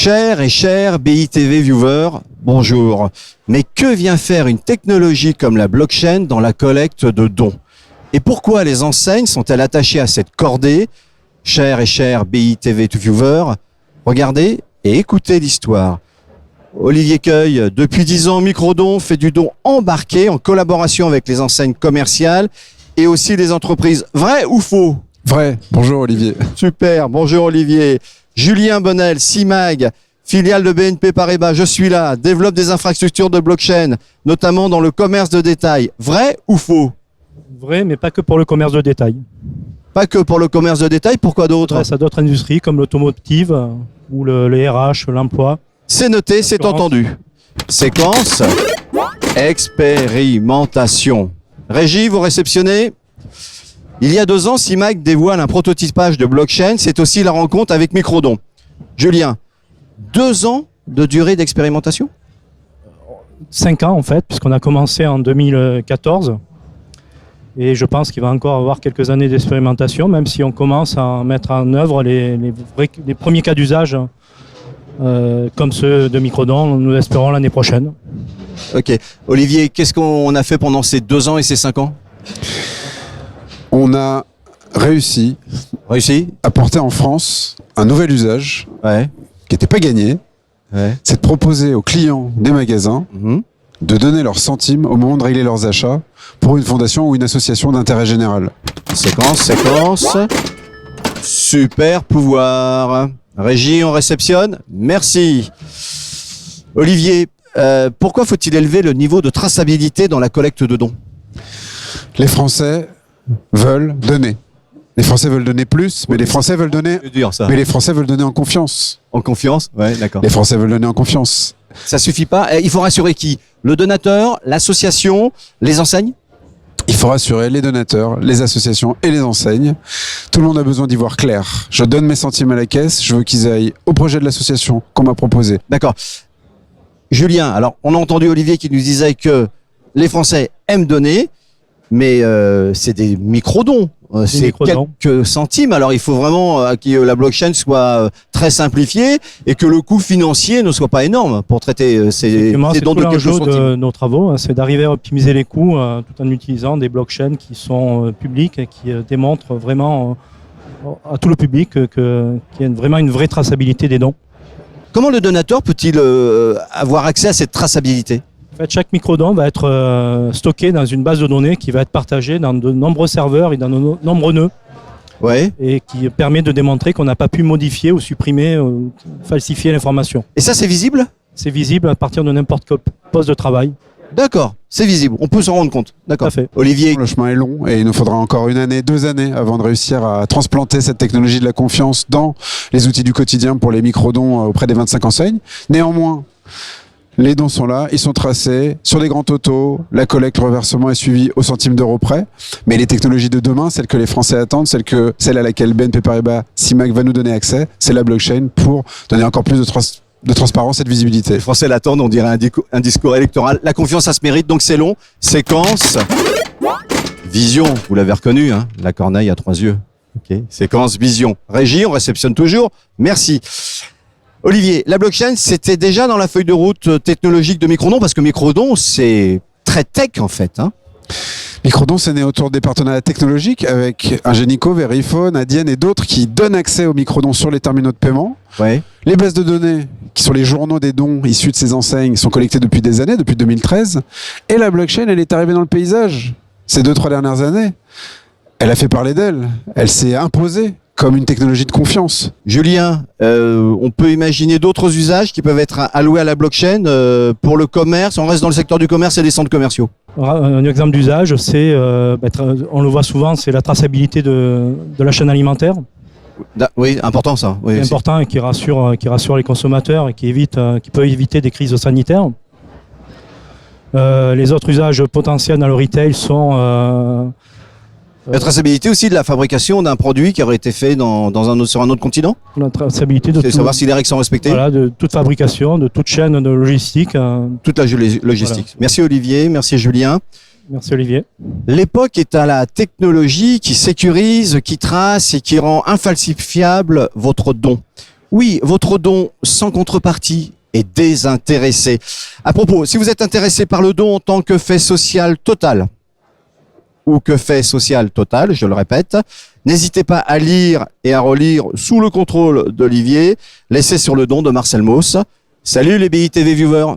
Chers et chers BITV viewers, bonjour. Mais que vient faire une technologie comme la blockchain dans la collecte de dons? Et pourquoi les enseignes sont-elles attachées à cette cordée? Chers et chers BITV viewers, regardez et écoutez l'histoire. Olivier Cueil, depuis 10 ans, Microdon fait du don embarqué en collaboration avec les enseignes commerciales et aussi les entreprises. Vrai ou faux? Vrai. Bonjour Olivier. Super, bonjour Olivier. Julien Bonnel, CIMAG, filiale de BNP Paribas, je suis là, développe des infrastructures de blockchain, notamment dans le commerce de détail. Vrai ou faux? Vrai, mais pas que pour le commerce de détail. Pas que pour le commerce de détail, pourquoi d'autres? À d'autres industries comme l'automotive ou le RH, l'emploi. C'est noté, c'est entendu. Séquence, expérimentation. Régie, vous réceptionnez? Il y a 2 ans, CIMAG dévoile un prototypage de blockchain. C'est aussi la rencontre avec Microdon. Julien, 2 ans de durée d'expérimentation? 5 ans en fait, puisqu'on a commencé en 2014. Et je pense qu'il va encore avoir quelques années d'expérimentation, même si on commence à mettre en œuvre les premiers cas d'usage comme ceux de Microdon, nous espérons l'année prochaine. Ok. Olivier, qu'est-ce qu'on a fait pendant ces 2 ans et ces 5 ans? On a réussi à porter en France un nouvel usage qui n'était pas gagné. C'est de proposer aux clients des magasins de donner leurs centimes au moment de régler leurs achats pour une fondation ou une association d'intérêt général. Séquence. Super pouvoir. Régie, on réceptionne. Merci. Olivier, pourquoi faut-il élever le niveau de traçabilité dans la collecte de dons? Les Français veulent donner. Les Français veulent donner plus, mais les Français veulent donner. C'est dur, ça. Mais les Français veulent donner en confiance. En confiance? Ouais, d'accord. Les Français veulent donner en confiance. Ça suffit pas. Il faut rassurer qui? Le donateur, l'association, les enseignes? Il faut rassurer les donateurs, les associations et les enseignes. Tout le monde a besoin d'y voir clair. Je donne mes centimes à la caisse, je veux qu'ils aillent au projet de l'association qu'on m'a proposé. D'accord. Julien, alors on a entendu Olivier qui nous disait que les Français aiment donner, mais c'est des micro-dons. C'est quelques centimes. Alors il faut vraiment que la blockchain soit très simplifiée et que le coût financier ne soit pas énorme pour traiter ces dons de quelques centimes. De nos travaux, c'est d'arriver à optimiser les coûts tout en utilisant des blockchains qui sont publiques et qui démontrent vraiment à tout le public qu'il y a vraiment une vraie traçabilité des dons. Comment le donateur peut-il avoir accès à cette traçabilité? En fait, chaque microdon va être stocké dans une base de données qui va être partagée dans de nombreux serveurs et dans de nombreux nœuds. Et qui permet de démontrer qu'on n'a pas pu modifier ou supprimer ou falsifier l'information. Et ça, c'est visible? C'est visible à partir de n'importe quel poste de travail. D'accord, c'est visible, on peut s'en rendre compte. D'accord. Olivier, le chemin est long et il nous faudra encore 1 année, 2 années avant de réussir à transplanter cette technologie de la confiance dans les outils du quotidien pour les microdons auprès des 25 enseignes. Néanmoins, les dons sont là, ils sont tracés sur des grands totaux, la collecte, le reversement est suivi au centime d'euro près. Mais les technologies de demain, celles que les Français attendent, celle à laquelle BNP Paribas, CIMAG va nous donner accès, c'est la blockchain pour donner encore plus de transparence et de visibilité. Les Français l'attendent, on dirait un discours électoral. La confiance, ça se mérite, donc c'est long. Séquence. Vision, vous l'avez reconnu, hein, la corneille à 3 yeux. Okay. Séquence, vision. Régie, on réceptionne toujours. Merci. Olivier, la blockchain, c'était déjà dans la feuille de route technologique de Microdon, parce que Microdon, c'est très tech en fait. Hein. Microdon, c'est né autour des partenariats technologiques avec Ingenico, Verifone, Adyen et d'autres qui donnent accès aux Microdon sur les terminaux de paiement. Les bases de données, qui sont les journaux des dons issus de ces enseignes, sont collectées depuis des années, depuis 2013. Et la blockchain, elle est arrivée dans le paysage ces 2-3 dernières années. Elle a fait parler d'elle. Elle s'est imposée comme une technologie de confiance. Julien, on peut imaginer d'autres usages qui peuvent être alloués à la blockchain pour le commerce. On reste dans le secteur du commerce et des centres commerciaux. Un exemple d'usage, c'est, on le voit souvent, c'est la traçabilité de la chaîne alimentaire. Oui, important ça. Oui, important et qui rassure les consommateurs et qui peut éviter des crises sanitaires. Les autres usages potentiels dans le retail sont la traçabilité aussi de la fabrication d'un produit qui aurait été fait sur un autre continent. La traçabilité de savoir si les règles sont respectées. Voilà, de toute fabrication, de toute chaîne de logistique. Toute la logistique. Voilà. Merci Olivier, merci Julien. Merci Olivier. L'époque est à la technologie qui sécurise, qui trace et qui rend infalsifiable votre don. Oui, votre don sans contrepartie est désintéressé. À propos, si vous êtes intéressé par le don en tant que fait social total, ou que fait social total, je le répète, n'hésitez pas à lire et à relire sous le contrôle d'Olivier l'essai sur le don de Marcel Mauss. Salut les BITV viewers!